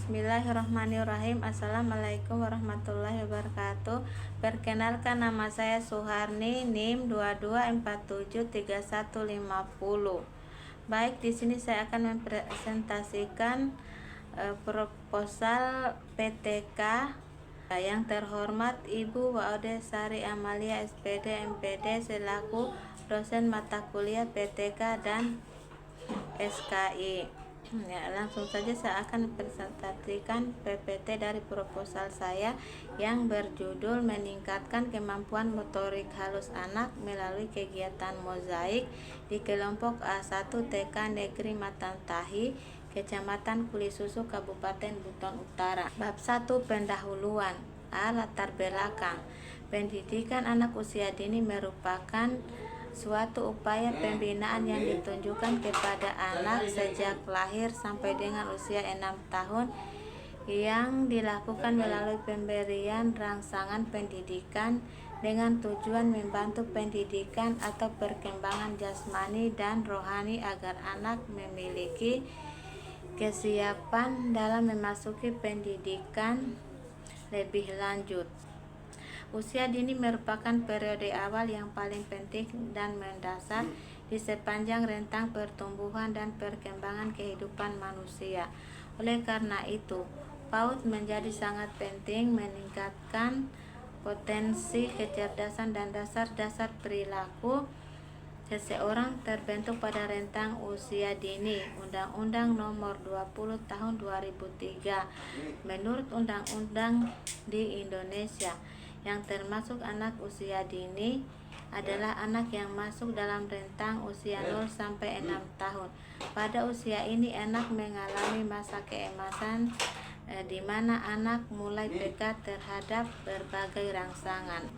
Bismillahirrahmanirrahim. Assalamualaikum warahmatullahi wabarakatuh. Perkenalkan, nama saya Suharni, NIM 22473150. Baik, di sini saya akan mempresentasikan proposal PTK. Yang terhormat Ibu Waude Sari Amalia SPD MPD selaku dosen mata kuliah PTK dan SKI. Ya, langsung saja saya akan presentasikan PPT dari proposal saya yang berjudul meningkatkan kemampuan motorik halus anak melalui kegiatan mozaik di kelompok A1 TK Negeri Matantahi, Kecamatan Kulisusu, Kabupaten Buton Utara. Bab 1, pendahuluan. Latar belakang. Pendidikan anak usia dini merupakan suatu upaya pembinaan yang ditunjukkan kepada anak sejak lahir sampai dengan usia 6 tahun yang dilakukan melalui pemberian rangsangan pendidikan dengan tujuan membantu pendidikan atau perkembangan jasmani dan rohani agar anak memiliki kesiapan dalam memasuki pendidikan lebih lanjut. Usia dini merupakan periode awal yang paling penting dan mendasar di sepanjang rentang pertumbuhan dan perkembangan kehidupan manusia. Oleh karena itu, PAUD menjadi sangat penting meningkatkan potensi kecerdasan dan dasar-dasar perilaku seseorang terbentuk pada rentang usia dini. Undang-Undang Nomor 20 Tahun 2003. Menurut undang-undang di Indonesia, yang termasuk anak usia dini adalah anak yang masuk dalam rentang usia 0 sampai 6 tahun. Pada usia ini anak mengalami masa keemasan di mana anak mulai peka terhadap berbagai rangsangan.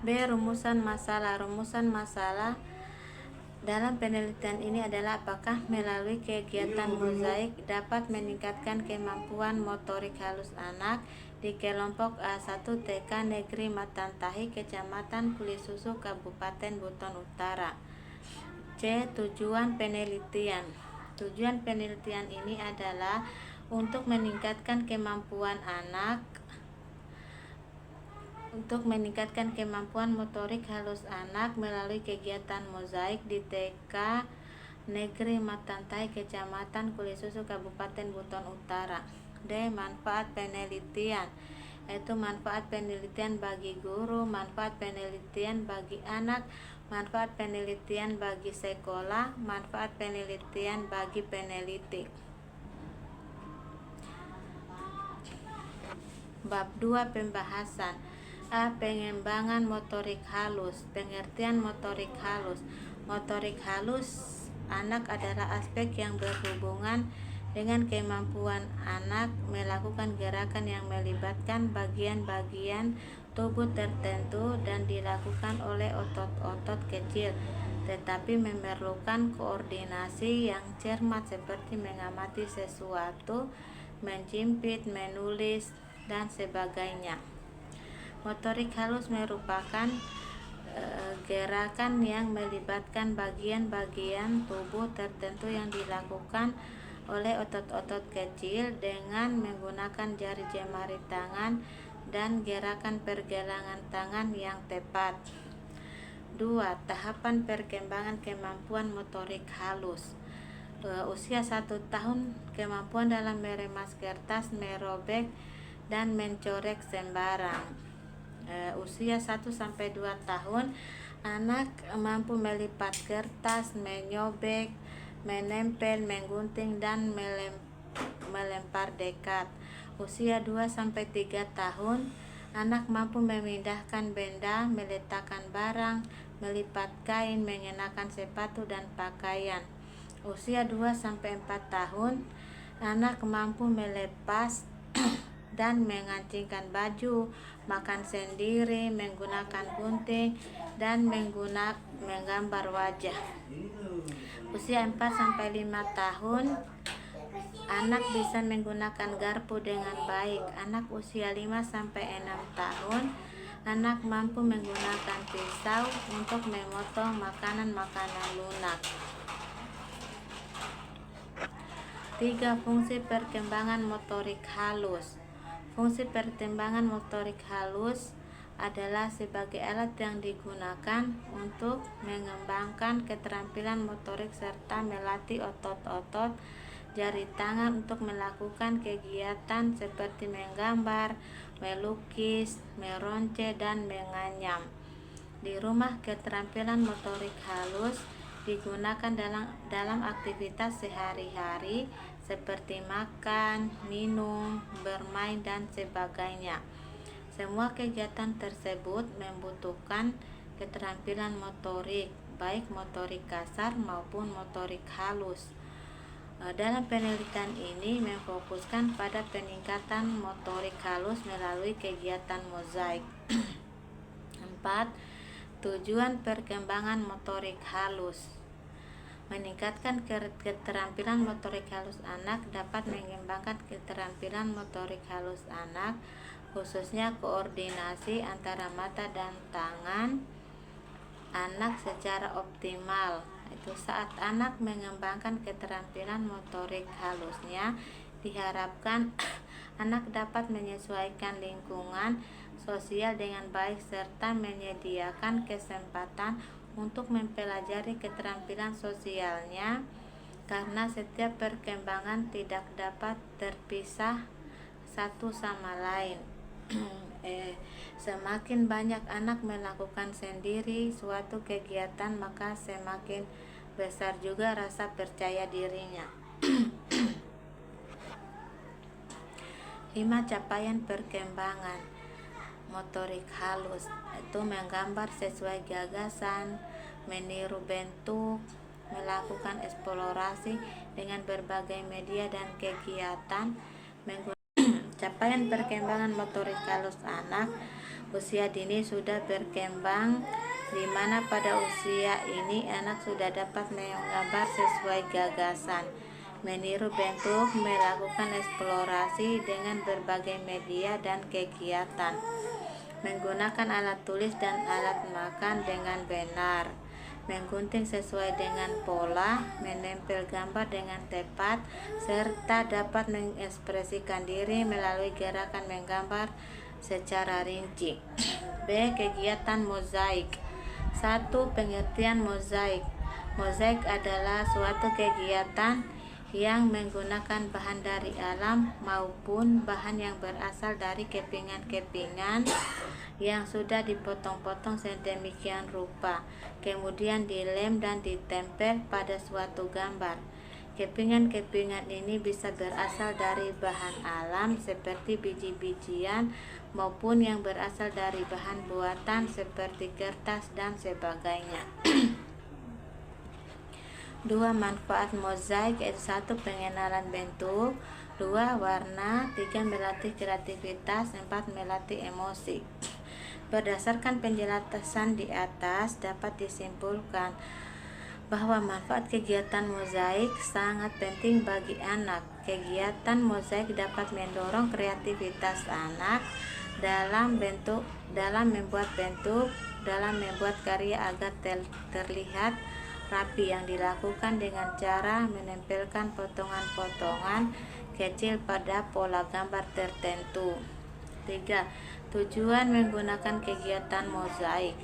B. Rumusan masalah. Rumusan masalah dalam penelitian ini adalah apakah melalui kegiatan mozaik dapat meningkatkan kemampuan motorik halus anak di kelompok A1 TK Negeri Matantahi, Kecamatan Kulisusu, Kabupaten Buton Utara. C. Tujuan penelitian. Tujuan penelitian ini adalah untuk meningkatkan kemampuan motorik halus anak melalui kegiatan mozaik di TK Negeri Matantahi, Kecamatan Kulisusu, Kabupaten Buton Utara. D. Manfaat penelitian, yaitu manfaat penelitian bagi guru, manfaat penelitian bagi anak, manfaat penelitian bagi sekolah, manfaat penelitian bagi peneliti. Bab 2, pembahasan. A. Pengembangan motorik halus. Pengertian motorik halus. Motorik halus anak adalah aspek yang berhubungan dengan kemampuan anak melakukan gerakan yang melibatkan bagian-bagian tubuh tertentu dan dilakukan oleh otot-otot kecil, tetapi memerlukan koordinasi yang cermat seperti mengamati sesuatu, menjepit, menulis, dan sebagainya. Motorik halus merupakan gerakan yang melibatkan bagian-bagian tubuh tertentu yang dilakukan oleh otot-otot kecil dengan menggunakan jari jemari tangan dan gerakan pergelangan tangan yang tepat. 2. Tahapan perkembangan kemampuan motorik halus. Usia 1 tahun, kemampuan dalam meremas kertas, merobek, dan mencorek sembarang. Usia 1 sampai 2 tahun, anak mampu melipat kertas, menyobek, menempel, menggunting, dan melempar dekat. Usia 2 sampai 3 tahun, anak mampu memindahkan benda, meletakkan barang, melipat kain, mengenakan sepatu dan pakaian. Usia 2 sampai 4 tahun, anak mampu melepas dan mengancingkan baju, makan sendiri, menggunakan gunting, dan menggambar wajah. Usia 4 sampai 5 tahun, anak bisa menggunakan garpu dengan baik. Anak usia 5 sampai 6 tahun, anak mampu menggunakan pisau untuk memotong makanan-makanan lunak. 3. Fungsi perkembangan motorik halus. Fungsi perkembangan motorik halus adalah sebagai alat yang digunakan untuk mengembangkan keterampilan motorik serta melatih otot-otot jari tangan untuk melakukan kegiatan seperti menggambar, melukis, meronce, dan menganyam. Di rumah, keterampilan motorik halus digunakan dalam aktivitas sehari-hari seperti makan, minum, bermain, dan sebagainya. Semua kegiatan tersebut membutuhkan keterampilan motorik, baik motorik kasar maupun motorik halus. Dalam penelitian ini memfokuskan pada peningkatan motorik halus melalui kegiatan mozaik. 4. Tujuan perkembangan motorik halus. Meningkatkan keterampilan motorik halus anak dapat mengembangkan keterampilan motorik halus anak, khususnya koordinasi antara mata dan tangan anak secara optimal. Itu saat anak mengembangkan keterampilan motorik halusnya, diharapkan anak dapat menyesuaikan lingkungan sosial dengan baik serta menyediakan kesempatan untuk mempelajari keterampilan sosialnya, karena setiap perkembangan tidak dapat terpisah satu sama lain. Semakin banyak anak melakukan sendiri suatu kegiatan, maka semakin besar juga rasa percaya dirinya. 5. Capaian perkembangan motorik halus itu menggambar sesuai gagasan, meniru bentuk, melakukan eksplorasi dengan berbagai media dan kegiatan. Capaian perkembangan motorik halus anak usia dini sudah berkembang, di mana pada usia ini anak sudah dapat menggambar sesuai gagasan, meniru bentuk, melakukan eksplorasi dengan berbagai media dan kegiatan, menggunakan alat tulis dan alat makan dengan benar, menggunting sesuai dengan pola, menempel gambar dengan tepat, serta dapat mengekspresikan diri melalui gerakan menggambar secara rinci. B. Kegiatan mozaik. 1. Pengertian mozaik. Mozaik adalah suatu kegiatan yang menggunakan bahan dari alam maupun bahan yang berasal dari kepingan-kepingan yang sudah dipotong-potong sedemikian rupa, kemudian dilem dan ditempel pada suatu gambar. Kepingan-kepingan ini bisa berasal dari bahan alam seperti biji-bijian maupun yang berasal dari bahan buatan seperti kertas dan sebagainya. 2. Manfaat mozaik yaitu 1. Pengenalan bentuk, 2. Warna, 3. Melatih kreativitas, 4. Melatih emosi. Berdasarkan penjelasan di atas dapat disimpulkan bahwa manfaat kegiatan mozaik sangat penting bagi anak. Kegiatan mozaik dapat mendorong kreativitas anak dalam membuat bentuk, dalam membuat karya agar terlihat rapi, yang dilakukan dengan cara menempelkan potongan-potongan kecil pada pola gambar tertentu. 3. Tujuan menggunakan kegiatan mozaik.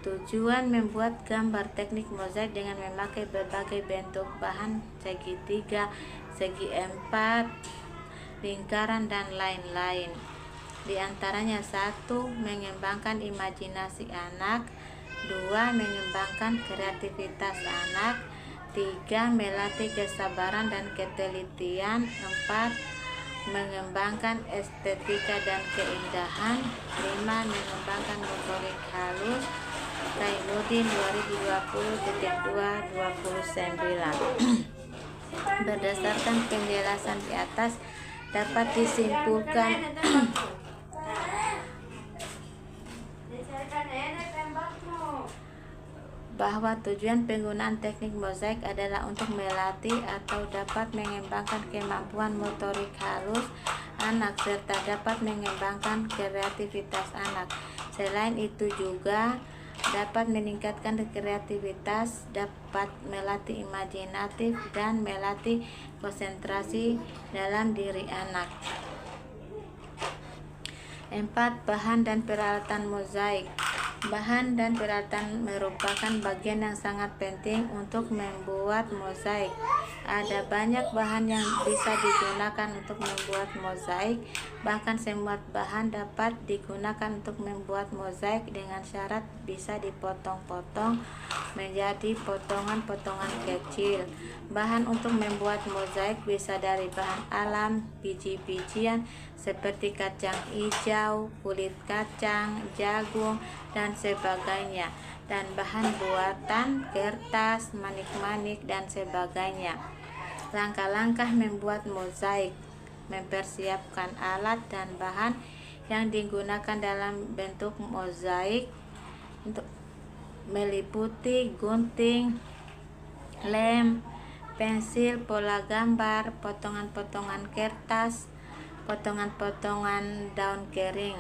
Tujuan membuat gambar teknik mozaik dengan memakai berbagai bentuk bahan segitiga, segi 4, lingkaran, dan lain-lain. Di antaranya 1. Mengembangkan imajinasi anak, 2. Mengembangkan kreativitas anak, 3. Melatih kesabaran dan ketelitian, 4. Mengembangkan estetika dan keindahan, 5. Mengembangkan motorik halus. Taimuddin 2020.229. Berdasarkan penjelasan di atas dapat disimpulkan bahwa tujuan penggunaan teknik mozaik adalah untuk melatih atau dapat mengembangkan kemampuan motorik halus anak serta dapat mengembangkan kreativitas anak. Selain itu juga dapat meningkatkan kreativitas, dapat melatih imajinatif, dan melatih konsentrasi dalam diri anak. 4. Bahan dan peralatan mozaik. Bahan dan peralatan merupakan bagian yang sangat penting untuk membuat mozaik. Ada banyak bahan yang bisa digunakan untuk membuat mozaik. Bahkan semua bahan dapat digunakan untuk membuat mozaik dengan syarat bisa dipotong-potong menjadi potongan-potongan kecil. Bahan untuk membuat mozaik bisa dari bahan alam, biji-bijian seperti kacang hijau, kulit kacang, jagung, dan sebagainya, dan bahan buatan kertas, manik-manik, dan sebagainya. Langkah-langkah membuat mozaik: mempersiapkan alat dan bahan yang digunakan dalam bentuk mozaik untuk meliputi gunting, lem, pensil, pola gambar, potongan-potongan kertas, potongan-potongan daun kering.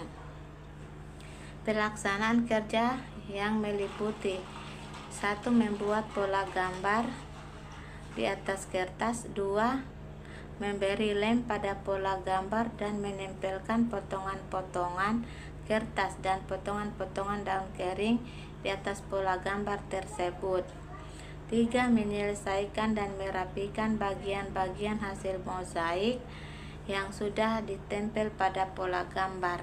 Pelaksanaan kerja yang meliputi: 1. Membuat pola gambar di atas kertas. 2. Memberi lem pada pola gambar dan menempelkan potongan-potongan kertas dan potongan-potongan daun kering di atas pola gambar tersebut. 3. Menyelesaikan dan merapikan bagian-bagian hasil mozaik yang sudah ditempel pada pola gambar.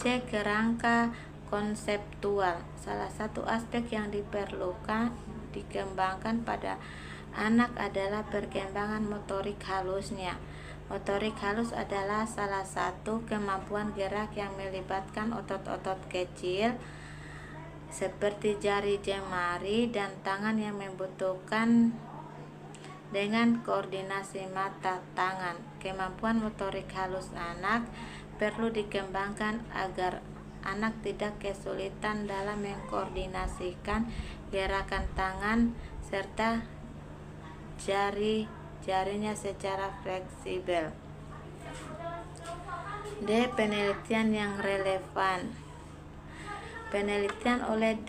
C. Kerangka konseptual. Salah satu aspek yang dikembangkan pada anak adalah perkembangan motorik halusnya. Motorik halus adalah salah satu kemampuan gerak yang melibatkan otot-otot kecil seperti jari jemari dan tangan yang membutuhkan dengan koordinasi mata tangan. Kemampuan motorik halus anak perlu dikembangkan agar anak tidak kesulitan dalam mengkoordinasikan gerakan tangan serta jari-jarinya secara fleksibel. D. Penelitian yang relevan. Penelitian oleh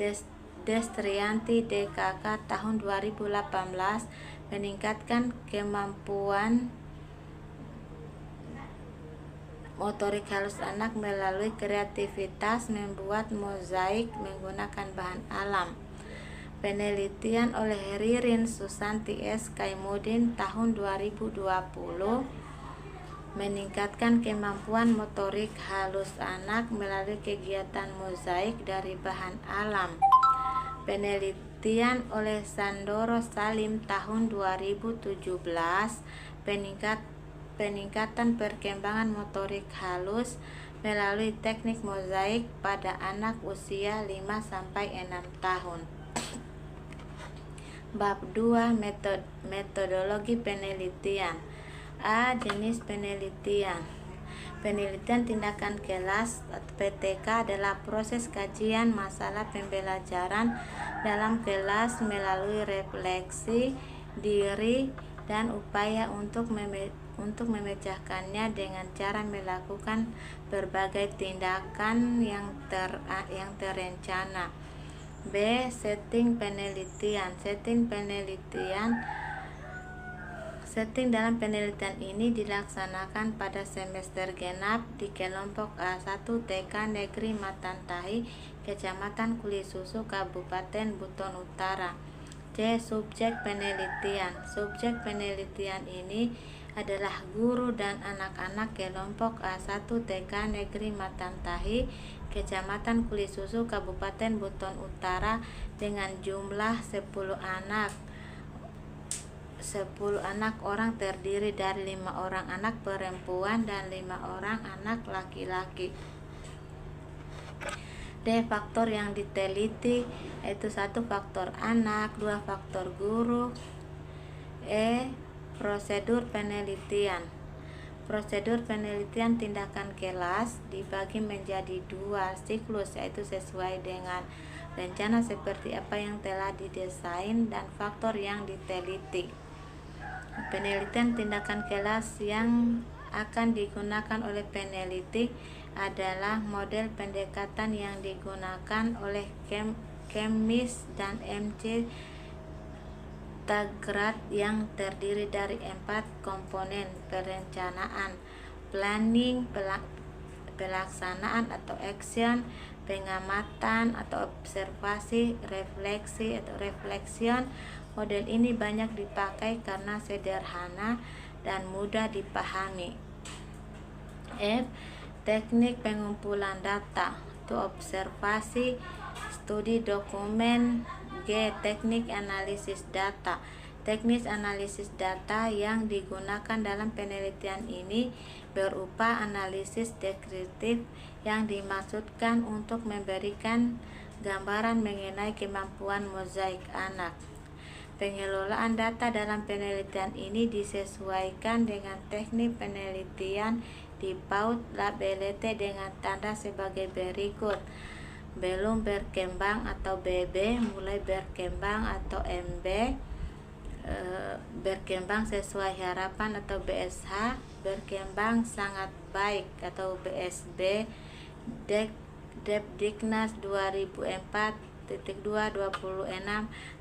Destrianti DKK tahun 2018 meningkatkan kemampuan motorik halus anak melalui kreativitas membuat mozaik menggunakan bahan alam. Penelitian oleh Ririn Susanti S. Kaimudin tahun 2020 meningkatkan kemampuan motorik halus anak melalui kegiatan mozaik dari bahan alam. Penelitian oleh Sandoro Salim tahun 2017 peningkatan perkembangan motorik halus melalui teknik mozaik pada anak usia 5-6 tahun. Bab 2. Metodologi penelitian. A. Jenis penelitian. Penelitian tindakan kelas atau PTK adalah proses kajian masalah pembelajaran dalam kelas melalui refleksi diri dan upaya untuk memecahkannya dengan cara melakukan berbagai tindakan yang terencana. B. Setting penelitian. Setting dalam penelitian ini dilaksanakan pada semester genap di kelompok A1 TK Negeri Matantahi, Kecamatan Kulisusu, Kabupaten Buton Utara. C. Subjek penelitian. Subjek penelitian ini adalah guru dan anak-anak kelompok A1 TK Negeri Matantahi, Kecamatan Kulisusu, Kabupaten Buton Utara dengan jumlah 10 anak. 10 anak orang terdiri dari 5 orang anak perempuan dan 5 orang anak laki-laki. D. Faktor yang diteliti yaitu 1. Faktor anak, 2. Faktor guru. E. Prosedur penelitian. Prosedur penelitian tindakan kelas dibagi menjadi 2 siklus, yaitu sesuai dengan rencana seperti apa yang telah didesain dan faktor yang diteliti. Penelitian tindakan kelas yang akan digunakan oleh peneliti adalah model pendekatan yang digunakan oleh Chemnitz dan MC Taggart yang terdiri dari 4 komponen: perencanaan, planning, pelaksanaan atau action, pengamatan atau observasi, refleksi atau reflection. Model ini banyak dipakai karena sederhana dan mudah dipahami. F. Teknik pengumpulan data itu observasi, studi dokumen. G. Teknik analisis data. Teknis analisis data yang digunakan dalam penelitian ini berupa analisis deskriptif yang dimaksudkan untuk memberikan gambaran mengenai kemampuan mozaik anak. Pengelolaan data dalam penelitian ini disesuaikan dengan teknik penelitian di PAUD Labelete dengan tanda sebagai berikut: belum berkembang atau BB, mulai berkembang atau MB, berkembang sesuai harapan atau BSH, berkembang sangat baik atau BSB, Depdiknas 2004.226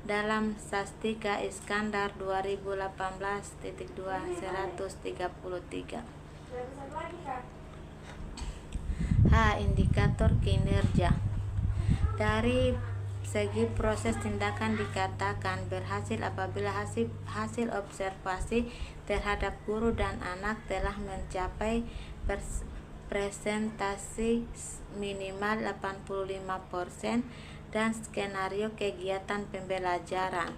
dalam Sastika Iskandar 2018.2 133. H. Indikator kinerja. Dari segi proses tindakan dikatakan berhasil apabila hasil observasi terhadap guru dan anak telah mencapai presentasi minimal 85% dan skenario kegiatan pembelajaran.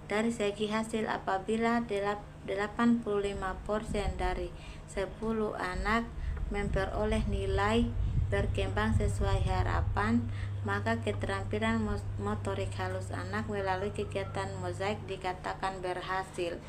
Dari segi hasil apabila 85% dari 10 anak memperoleh nilai berkembang sesuai harapan, maka keterampilan motorik halus anak melalui kegiatan mozaik dikatakan berhasil.